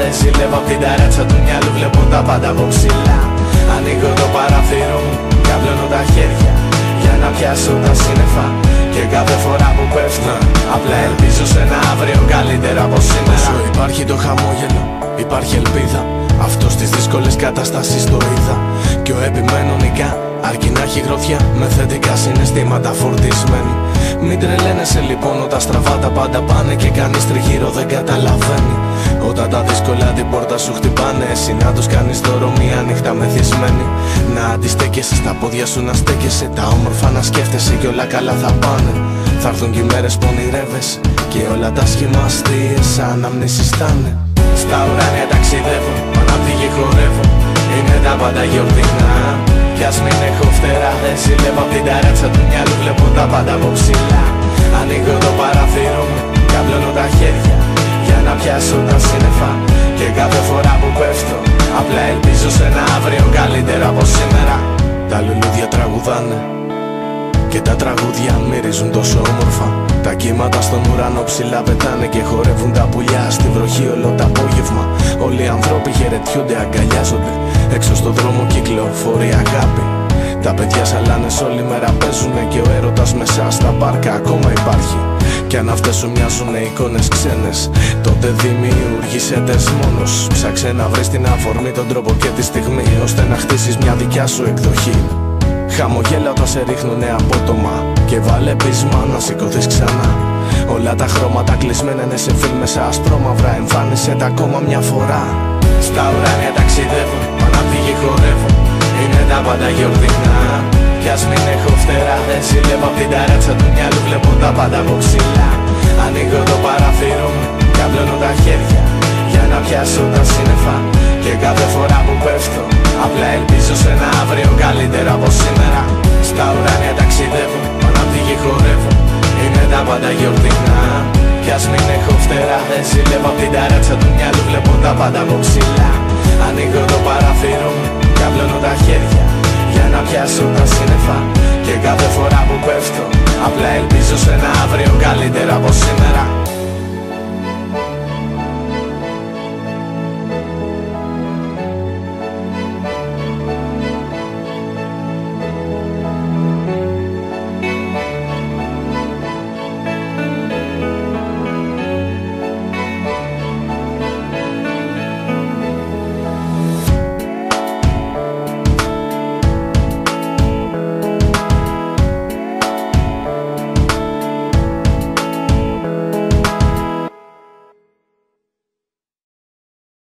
Δεν ζηλεύω απ' την ταράτσα του μυαλού, βλέπω τα πάντα από ψηλά. Ανοίγω το παράθυρο μου, καβλώνω τα χέρια για να πιάσω τα σύννεφα. Και κάθε φορά που πέφτω, απλά ελπίζω σε ένα αύριο καλύτερο από σήμερα. Όσο υπάρχει το χαμόγελο, υπάρχει ελπίδα. Αυτό στις δύσκολες καταστάσεις το είδα. Κι ο επιμένω νικά, αρκεί να έχει γροθιά με θετικά συναισθήματα φορτισμένη. Μην τρελαίνεσαι λοιπόν όταν στραβά τα πάντα πάνε και κανείς τριγύρω δεν καταλαβαίνει. Όταν τα δύσκολα την πόρτα σου χτυπάνε, εσύ να τους κάνεις δώρο μία νύχτα μεθυσμένη. Να αντιστέκεσαι στα πόδια σου, να στέκεσαι, τα όμορφα να σκέφτεσαι και όλα καλά θα πάνε. Θα έρθουν κι οι μέρες που ονειρεύεσαι και όλα τα σχήμα αστείες αναμνήσεις θα είναι. Στα ουράνια ταξιδεύω, ανάπτυγη χορεύω, είναι τα πάντα γιορτινά. Κι ας μην έχω φτερά, δεν ζηλεύω απ' την ταράτσα του μυαλού, βλέπω τα πάντα από ψηλά. Ανοίγω το παράθυρο μου, καβλώνω τα χέρια για να πιάσω τα σύννεφα. Και κάθε φορά που πέφτω, απλά ελπίζω σε ένα αύριο καλύτερο από σήμερα. Τα λουλούδια τραγουδάνε και τα τραγούδια μυρίζουν τόσο όμορφα. Τα κύματα στον ουρανό ψηλά πετάνε και χορεύουν τα πουλιά στη βροχή όλο το απόγευμα. Όλοι οι ανθρώποι χαιρετιούνται, αγκαλιάζονται, έξω στον δρόμο κυκλοφορεί αγάπη. Τα παιδιά σαλάνες όλη μέρα παίζουνε και ο έρωτας μέσα στα πάρκα ακόμα υπάρχει. Κι αν αυτές σου μοιάζουνε εικόνες ξένες, τότε δημιουργήσετες μόνος. Ψάξε να βρεις την αφορμή, τον τρόπο και τη στιγμή, ώστε να χτίσεις μια δικιά σου εκδοχή. Χαμογέλα όταν σε ρίχνουνε απότομα και βάλε πείσμα να σηκωθείς ξανά. Όλα τα χρώματα κλεισμένα είναι σε φιλμ μέσα ασπρόμαυρα, εμφάνισε τα ακόμα μια φορά. Στα ουράνια ταξιδεύω, ανάπτυγη χορεύω, είναι τα πάντα γιορτινά. Κι ας μην έχω φτερά, δεν ζηλεύω απ' την ταράτσα του μυαλού, βλέπω τα πάντα από ψηλά. Ανοίγω το παράθυρο μου, καβλώνω τα χέρια για να πιάσω τα σύννεφα. Και κάθε φορά